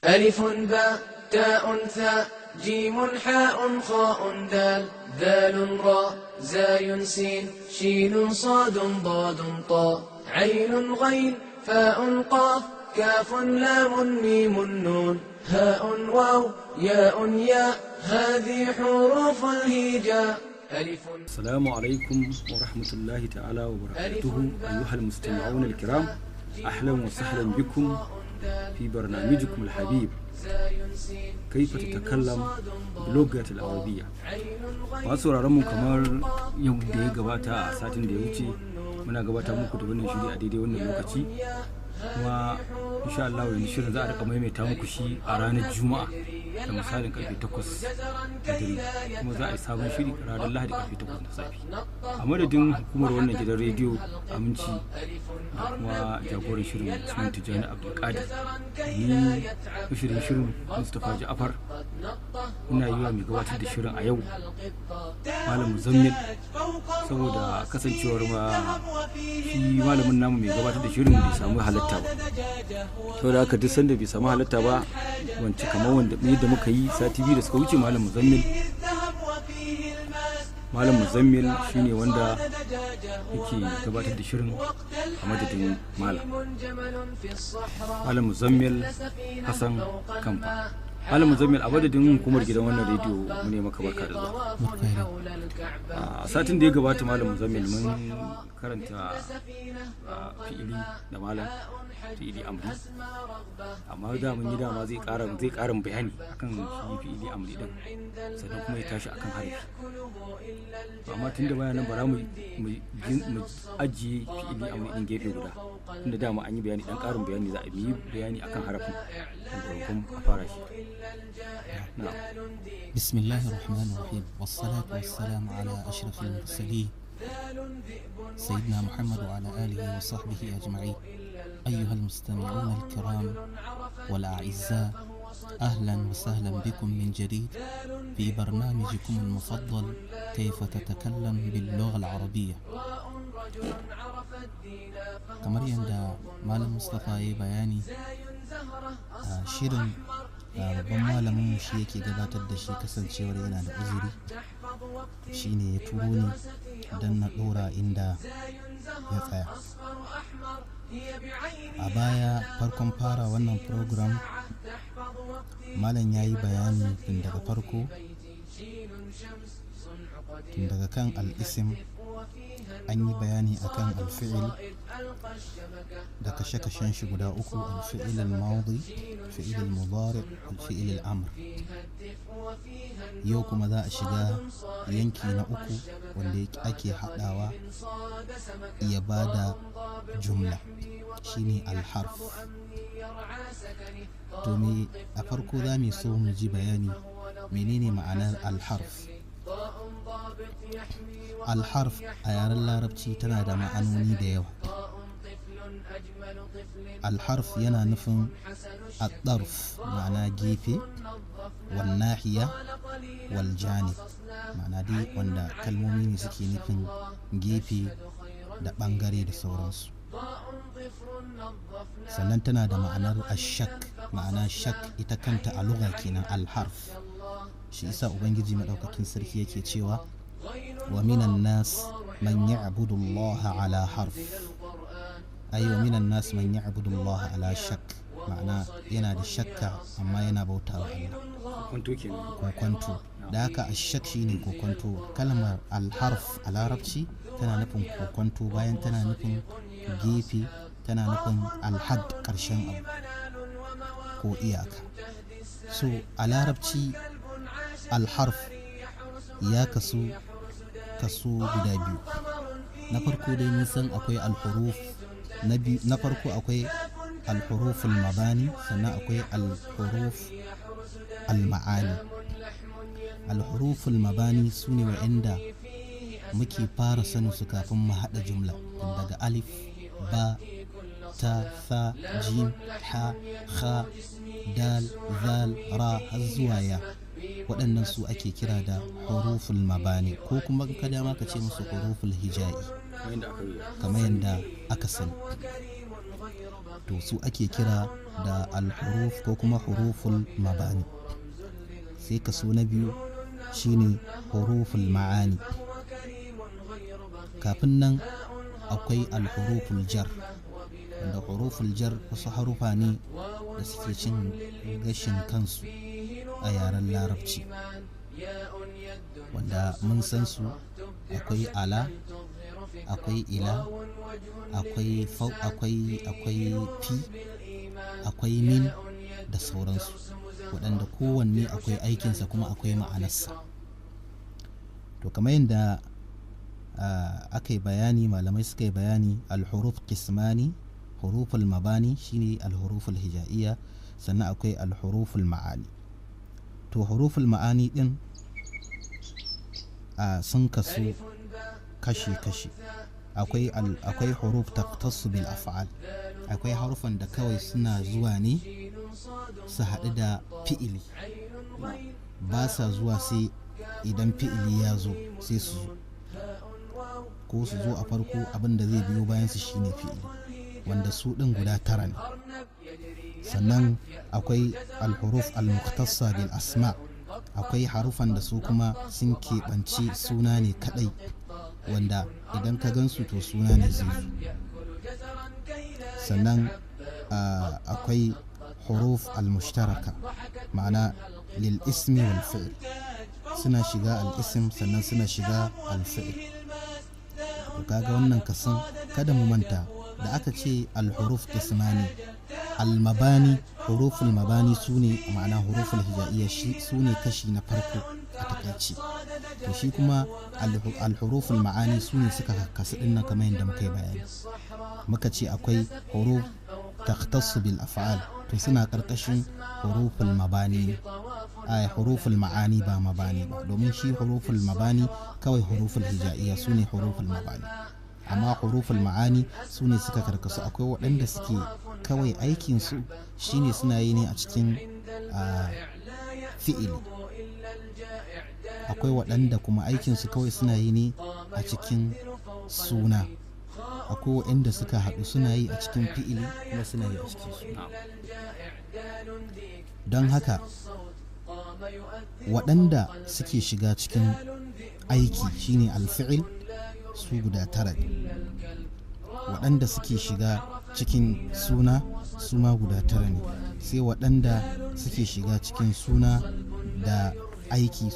ألف باء تاء ثاء جيم حاء خاء دال ذال راء زاي سين شين صاد ضاد طاء عين غين فاء قاف كاف لام ميم نون هاء واو ياء ياء هذه حروف الهجاء. السلام عليكم ورحمة الله تعالى وبركاته أيها المستمعون الكرام، أهلا وسهلا بكم في برنامجكم الحبيب كيف تتكلم بلغة العربية. masu mu kamar yau da ya gabata a satin da ya wuce muna gabata muku da wannan shiri a daidai wannan lokaci, kuma insha Allah yanzu shirin za a rika maimaita muku shi a ranar Juma'a da misalin karfe 8 da dare, kuma za a yi sabon shiri ranar Lahadi karfe 8 na safe. A madadin hukumar wannan gidan rediyo Aminci da kuma jagoran shirin Usman Tijjani Abdulkadir, ni shirin Mustapha Ja'far, ina yi wa mai gabatar da shirin a yau Malam Muzammil, saboda kasancewar ma shi malamin namu mai gabatar da shirin bai samu halatta ba, saboda haka duk sanda bai samu halatta ba wance kamar wanda yadda muka yi sati biyu da suka wuce, Malam Muzammil shine wanda yake gabatar da shirin a madadin Malam Muzammil Hassan Kamfa. Malam Muzammil, a madadin hukumar gidan wannan rediyo mu ne maka barka da zuwa. A satin da ya gabata Malam Muzammil mun karanta fi'ili da malam fi'ili amri, amma da mun yi dama zai karin bayani akan shi fi'ili amri din, sannan kuma ya tashi akan harafi. Amma tun da bayanan bara mu ajiye fi'ili amri din gefe guda, tunda dama an yi bayani, dan karin bayani za a yi bayani akan harafin kuma a fara shi. بسم الله الرحمن الرحيم، والصلاة والسلام على أشرف المرسلين سيدنا محمد وعلى آله وصحبه أجمعين. أيها المستمعون الكرام والأعزاء، أهلا وسهلا بكم من جديد في برنامجكم المفضل كيف تتكلم باللغة العربية. kamar yadda Malam Mustapha ya bayani, shirin babban malamin mu shi yake gabatar da shi, kasancewar yana da uzuri shine ya turo ni don na dora inda ya tsaya. A baya farkon fara wannan program malam ya yi bayani tun daga farko, tun daga kan al'isim an yi bayani akan alfi'il da kashe-kashen shi guda uku: alfi'il al-madi, fi'il al-mudari, alfi'il al-amr. Yau kuma za a shiga yanki na uku wanda ake haɗawa ya bada jumla, shine al-harf. To me a farko za mu so mu ji bayani menene ma'anar al-harf. Al-harf a yaren larabci tana da ma'anoni da yawa. Al-harf yana nufin ad-darf, ma'ana gefe, wal nahiya wal janib, ma'ana dai wanda kalmomi ne suke nufin gefe da bangare da sauransu. Sannan tana da ma'anar ashak, ma'ana shak ita kanta a lugha kenan al-harf. Shi yasa ubangiji madaukakin sarki yake cewa wa minan nas man ya'budu Allah ala harf, ay wa minan nas man ya'budu Allah ala shak, ma'ana yana da shakka amma yana bautawa Allah. Kokonto, da haka ashak shine kokonto. Kalmar al-harf a larabci tana nufin kokonto, bayan tana nufin gefe, tana nufin al-had, karshen abu ko iyaka. So a larabci al-harf ya kasu guda biyu. Na farko dai mun san akwai al-huruf, na farko akwai al-huruf al-mabani, sannan akwai al-huruf al-ma'ani. Al-huruf al-mabani sune wa'anda muke fara sanin su kafin mu hada jumla, daga alif, ba, ta, tha, jim, ha, kha, dal, zal, ra har zuwa ya. Waɗannan su ake kira da huruful mabani, ko kuma kada ma ka ce musu huruful hija'i, kamar yadda aka sani. to su ake kira da alhuruf ko kuma huruful mabani. Sai kaso na biyu shine huruful ma'ani. Kafin nan akwai alhuruful jar, wanda huruful jar wasu harufa ne da suke cin gashin kansu a yaren larabci, wanda mun san su. Akwai ala, akwai ila, akwai fi, akwai min da sauransu, waɗanda kowanne akwai aikinsa kuma akwai ma'anarsa. To kamar yadda aka yi bayani, malamai suka yi bayani, alhuruf qismani, huruful mabani shine alhuruful hija'iyya, sannan akwai alhuruful ma'ani. To huruful ma'ani din sun kasu kashi-kashi. Akwai huruf taqtassu bil af'al, akwai harufan da kawai suna zuwa ne su haɗu da fi'ili, ba sa zuwa sai idan fi'ili ya zo sai su zo, ko su zo a farko, abin da zai biyo bayan su shine fi'ili, wanda su ɗin guda 9 ne. Sannan akwai alhuruf al-muqtassa bil asma, akwai harufan da su kuma sun keɓanci suna ne kaɗai, wanda idan ka gansu to suna ne zai zo. Sannan akwai huruf al-mushtaraka, ma'ana lil ismi wal fi'l, suna shiga al-ism sannan suna shiga al-fi'l. To kaga wannan kasan, kada mu manta da aka ce al-huruf qismani, al-mabani, huruful mabani sune ma'ana huruful hija'iyya, sune kashi na farko a takaice. To shi kuma al-huruful ma'ani sune suka kasu dinnan kamar yadda muka yi bayani. Muka ce akwai huruf taqtassu bil af'al, to suna karkashin huruful mabani, huruful ma'ani ba mabani ba, domin shi huruful mabani kawai huruful hija'iyya sune huruful mabani, amma huruful ma'ani sune suka karkasu. Akwai waɗanda suke kawai aikinsu shine suna yi ne a cikin fi'ili, akwai waɗanda kuma aikinsu kawai suna yi ne a cikin suna, akwai waɗanda suka haɗu suna yi a cikin fi'ili kuma suna yi a cikin suna. Don haka waɗanda suke shiga cikin aiki shine alfi'il, su guda 9 ne. Waɗanda suke shiga cikin suna su ma guda 9 ne. Sai waɗanda suke shiga cikin suna da aiki